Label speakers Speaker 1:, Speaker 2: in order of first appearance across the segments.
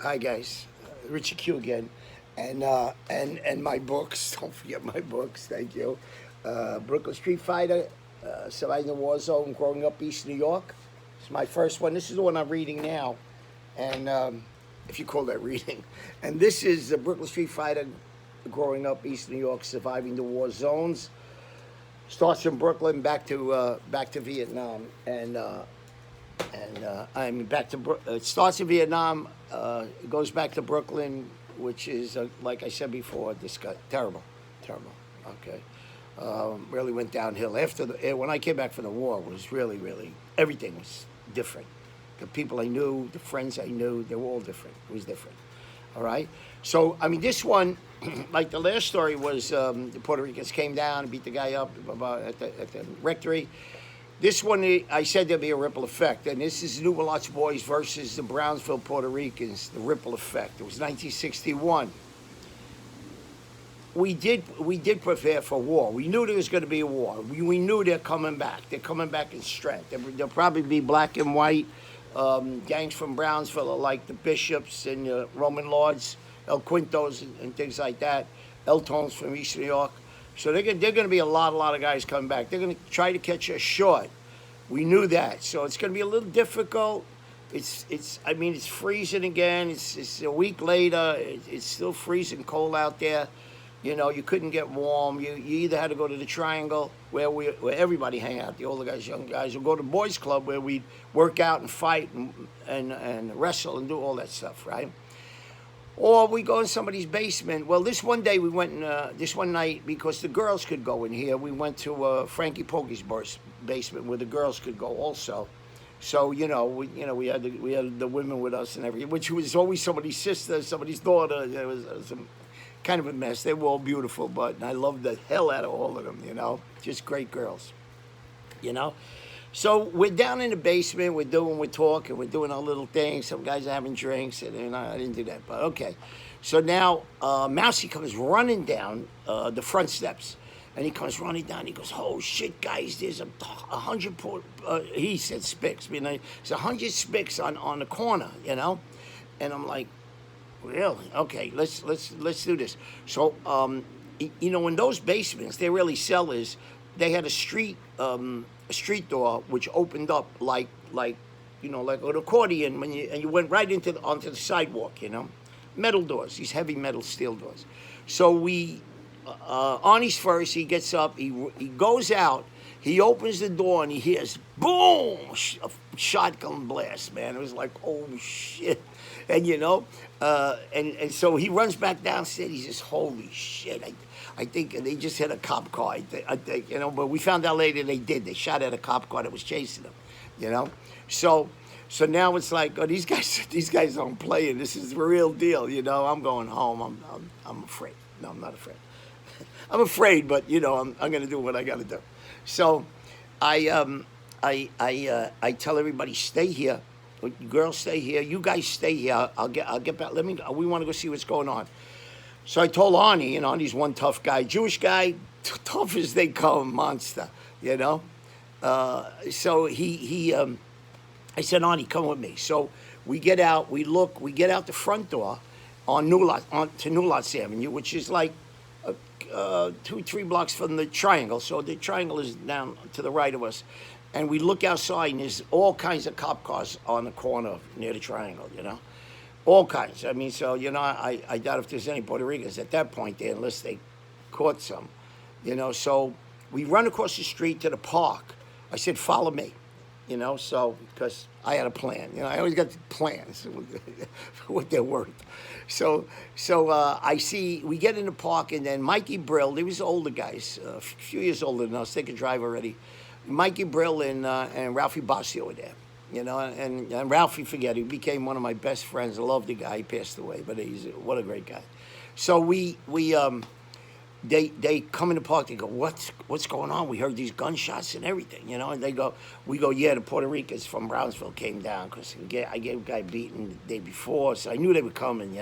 Speaker 1: Hi guys, Richie Q again, and my books. Don't forget my books. Thank you. Brooklyn Street Fighter, Surviving the War Zone, Growing Up East New York. It's my first one. This is the one I'm reading now, and if you call that reading, and this is the Brooklyn Street Fighter, Growing Up East New York, Surviving the War Zones. Starts in Brooklyn, back to Vietnam, and I mean back to it starts in Vietnam, it goes back to Brooklyn, which is like I said before, this got terrible, terrible. Okay, really went downhill after when I came back from the war. It was really everything was different. The people I knew, the friends I knew, they were all different. It was different. All right. So I mean, this one, like the last story was, the Puerto Ricans came down and beat the guy up at the rectory. This one, I said there'd be a ripple effect, and this is New Lots Boys versus the Brownsvill Puerto Ricans. The ripple effect. It was 1961. We did prepare for war. We knew there was going to be a war. We knew they're coming back. They're coming back in strength. There'll probably be black and white gangs from Brownsville, like the Bishops and Roman Lords, El Quintos and things like that. El Tones from East New York. So they're going to be a lot of guys coming back. They're going to try to catch us short. We knew that. So it's going to be a little difficult. I mean, it's freezing again. It's a week later. It's still freezing cold out there. You know, you couldn't get warm. You either had to go to the Triangle where everybody hang out, the older guys, young guys, or go to the boys club where we'd work out and fight and wrestle and do all that stuff, right? Or we go in somebody's basement. Well, this one day we went in, this one night, because the girls could go in here, we went to Frankie Pokey's basement where the girls could go also. So we had the women with us and everything, which was always somebody's sister, somebody's daughter. It was kind of a mess. They were all beautiful, but I loved the hell out of all of them. Just great girls. You know. So we're down in the basement, we're talking, we're doing our little thing. Some guys are having drinks, and I didn't do that, but okay. So now Mousy comes running down the front steps, and he comes running down. He goes, "Oh shit, guys! There's 100." He said Spicks. There's 100 Spicks on the corner, And I'm like, really? Okay, let's do this. So in those basements, they really sell is they had a street door which opened up like an accordion and you went right onto the sidewalk, metal doors, these heavy metal steel doors. So Arnie's first. He gets up, he goes out, he opens the door and he hears boom, a shotgun blast, man. It was like, oh shit. And and so he runs back downstairs. He says, holy shit, I think they just hit a cop car. I think, but we found out later they did. They shot at a cop car that was chasing them, So now it's like, oh, these guys don't play, and this is the real deal, I'm going home. I'm afraid. No, I'm not afraid. I'm afraid, but I'm going to do what I got to do. So I tell everybody, stay here. Girls, stay here. You guys stay here. I'll get back. We want to go see what's going on. So I told Arnie, Arnie's one tough guy, Jewish guy, tough as they come, monster, So I said, Arnie, come with me. So we get out, we get out the front door on New Lots Avenue, which is like 2-3 blocks from the Triangle. So the Triangle is down to the right of us. And we look outside, and there's all kinds of cop cars on the corner near the Triangle, All kinds. I mean, so, I doubt if there's any Puerto Ricans at that point there, unless they caught some, So we run across the street to the park. I said, follow me, so, because I had a plan. I always got plans, what they're worth. So I see, we get in the park, and then Mikey Brill, they was older guys, a few years older than us, they could drive already. Mikey Brill and Ralphie Basio were there, and Ralphie, he became one of my best friends. I love the guy. He passed away, but what a great guy. So they come in the park. They go, what's going on? We heard these gunshots and everything, And we go, yeah, the Puerto Ricans from Brownsvill came down because I gave a guy beaten the day before, so I knew they were coming,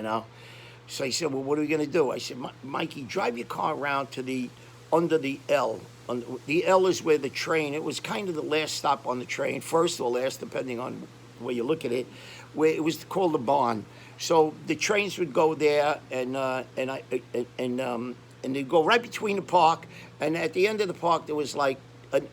Speaker 1: So he said, well, what are we gonna do? I said, Mikey, drive your car around to under the L. The L is where the train, it was kind of the last stop on the train, first or last, depending on where you look at it, where it was called the barn. So the trains would go there, and they'd go right between the park, and at the end of the park there was like it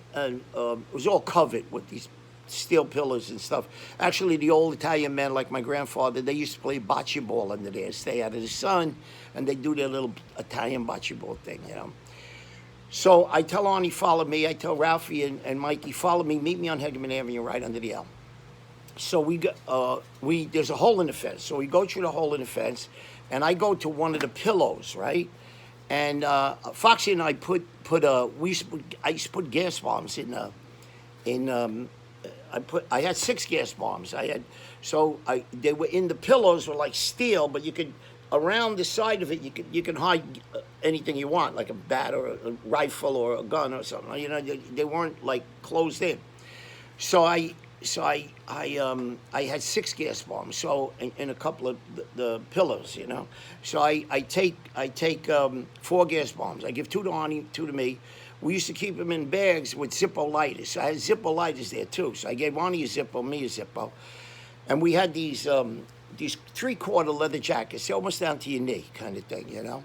Speaker 1: was all covered with these steel pillars and stuff. Actually, the old Italian men, like my grandfather, they used to play bocce ball under there, stay out of the sun, and they do their little Italian bocce ball thing, you know. So I tell Arnie, follow me. I tell Ralphie and Mikey, follow me. Meet me on Hegeman Avenue, right under the L. So there's a hole in the fence. So we go through the hole in the fence, and I go to one of the pillows, right? And Foxy and I I used to put gas bombs I had 6 gas bombs. They were in the pillows, were like steel, but you could, around the side of it, you can hide anything you want, like a bat or a rifle or a gun or something. You know, they weren't like closed in. So I had 6 gas bombs. So in a couple of the pillows, you know. So I take 4 gas bombs. I give 2 to Arnie, 2 to me. We used to keep them in bags with Zippo lighters. So I had Zippo lighters there too. So I gave Arnie a Zippo, me a Zippo, and we had these 3/4 leather jackets, almost down to your knee, kind of thing, you know.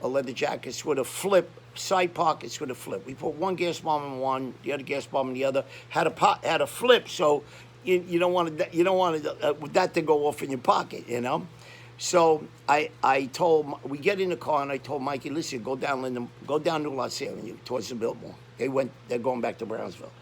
Speaker 1: A leather jackets with a flip, side pockets with a flip. We put 1 gas bomb in one, the other gas bomb in the other. Had a flip, so you don't want that to go off in your pocket, you know. So we get in the car, and I told Mikey, listen, go down New Lots Avenue towards the Biltmore. They're going back to Brownsvill.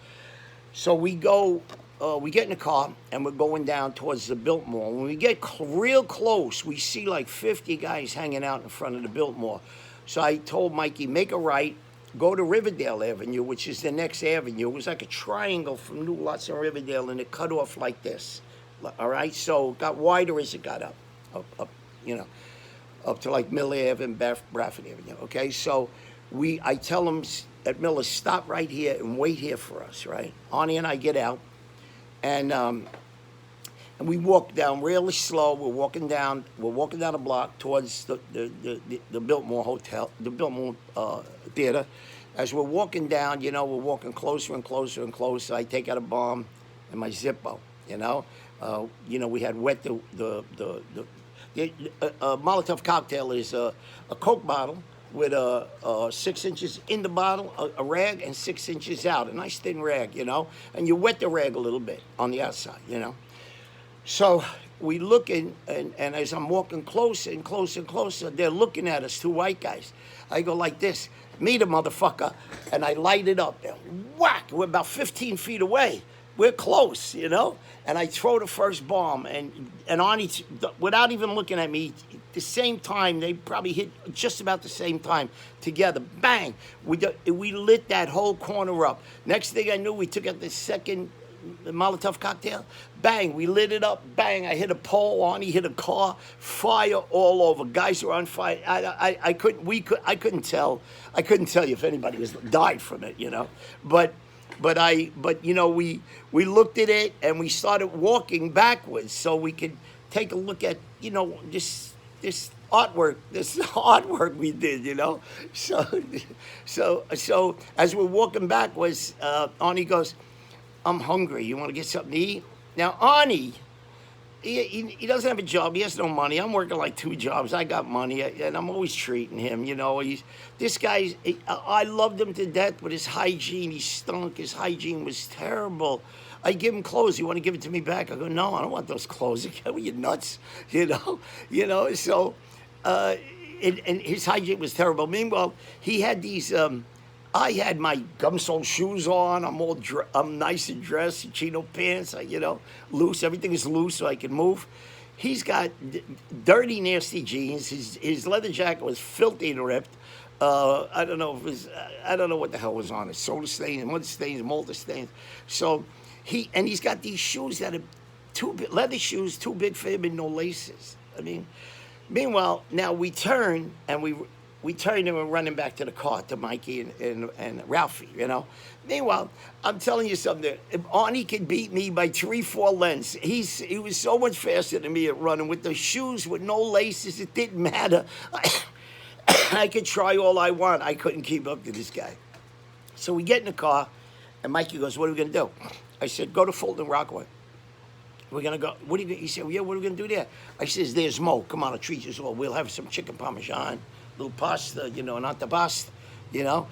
Speaker 1: So we get in the car, and we're going down towards the Biltmore. When we get real close, we see like 50 guys hanging out in front of the Biltmore. So I told Mikey, make a right, go to Riverdale Avenue, which is the next avenue. It was like a triangle from New Lots and Riverdale, and it cut off like this. All right, so it got wider as it got up, you know, up to like Miller Ave and Bradford Avenue. Okay, so I tell them at Miller, stop right here and wait here for us. Right, Arnie and I get out, and we walk down really slow. We're walking down a block towards the Biltmore Hotel, the Biltmore Theater. As we're walking down, you know, we're walking closer and closer and closer. I take out a bomb and my Zippo, you know. We had wet the Molotov cocktail is a Coke bottle with 6 inches in the bottle, a rag, and 6 inches out, a nice thin rag, you know. And you wet the rag a little bit on the outside, you know. So we look and as I'm walking closer and closer and closer, they're looking at us, 2 white guys. I go like this, meet a motherfucker, and I light it up. And whack, we're about 15 feet away. We're close, you know? And I throw the first bomb, and Arnie, without even looking at me, the same time, they probably hit just about the same time together. Bang! We lit that whole corner up. Next thing I knew, we took out the second Molotov cocktail. Bang! We lit it up. Bang! I hit a pole. Arnie hit a car. Fire all over. Guys were on fire. I couldn't tell you if anybody died from it, you know. But you know, we looked at it and we started walking backwards so we could take a look at, you know, this artwork we did, you know. So as we're walking backwards, Arnie goes, I'm hungry. You want to get something to eat? Now, Arnie, he doesn't have a job. He has no money. I'm working like 2 jobs. I got money, and I'm always treating him, you know. I loved him to death, but his hygiene, he stunk. His hygiene was terrible. I give him clothes. You want to give it to me back? I go, no, I don't want those clothes. Are you nuts? You know. So, and his hygiene was terrible. Meanwhile, he had these. I had my gum-sole shoes on. I'm nice and dressed, chino pants, you know, loose. Everything is loose so I can move. He's got dirty, nasty jeans. His leather jacket was filthy and ripped. I don't know what the hell was on it. Soda stains, mud stains, mold stains. So he's got these shoes that are leather shoes, too big for him and no laces. I mean, meanwhile, now we turn and we turned and we're running back to the car, to Mikey and Ralphie, you know. Meanwhile, I'm telling you something. If Arnie could beat me by 3-4 lengths. He was so much faster than me at running with the shoes with no laces. It didn't matter. I could try all I want. I couldn't keep up to this guy. So we get in the car, and Mikey goes, what are we going to do? I said, go to Fulton Rockaway. We're gonna go. What are you? He said, well, yeah. What are we gonna do there? I says, there's Mo. Come on, I'll treat you all. We'll have some chicken parmesan, little pasta, and antipasta, and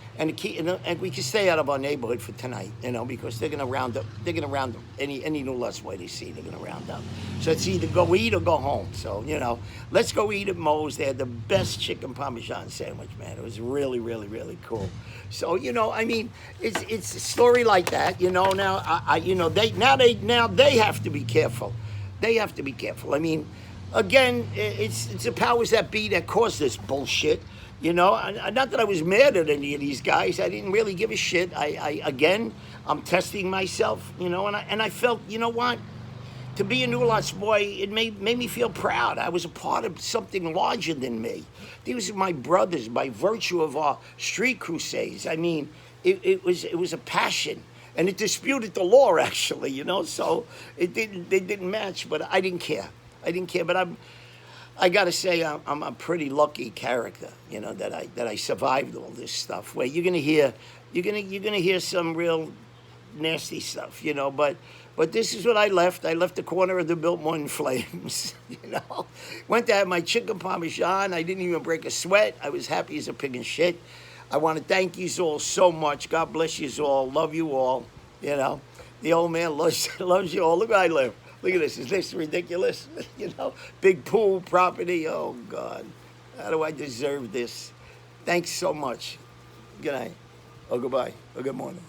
Speaker 1: and we can stay out of our neighborhood for tonight, because they're gonna round up. They're gonna round up any new less way they see. They're gonna round up. So it's either go eat or go home. So let's go eat at Mo's. They had the best chicken parmesan sandwich, man. It was really, really, really cool. So I mean, it's a story like that. Now they have to be careful. They have to be careful. I mean, again, it's the powers that be that caused this bullshit. Not that I was mad at any of these guys. I didn't really give a shit. I'm testing myself. And I felt, what? To be a New Lots boy, it made me feel proud. I was a part of something larger than me. These are my brothers by virtue of our street crusades. I mean, it was a passion, and it disputed the law actually. So they didn't match, but I didn't care. But I gotta say I'm a pretty lucky character. That I survived all this stuff. Where you're gonna hear some real nasty stuff. But this is what I left. I left the corner of the Biltmore in flames. Went to have my chicken parmesan. I didn't even break a sweat. I was happy as a pig in shit. I want to thank you all so much. God bless you all. Love you all. The old man loves you all. Look where I live. Look at this. Is this ridiculous? Big pool property. Oh, God. How do I deserve this? Thanks so much. Good night. Or goodbye. Or good morning.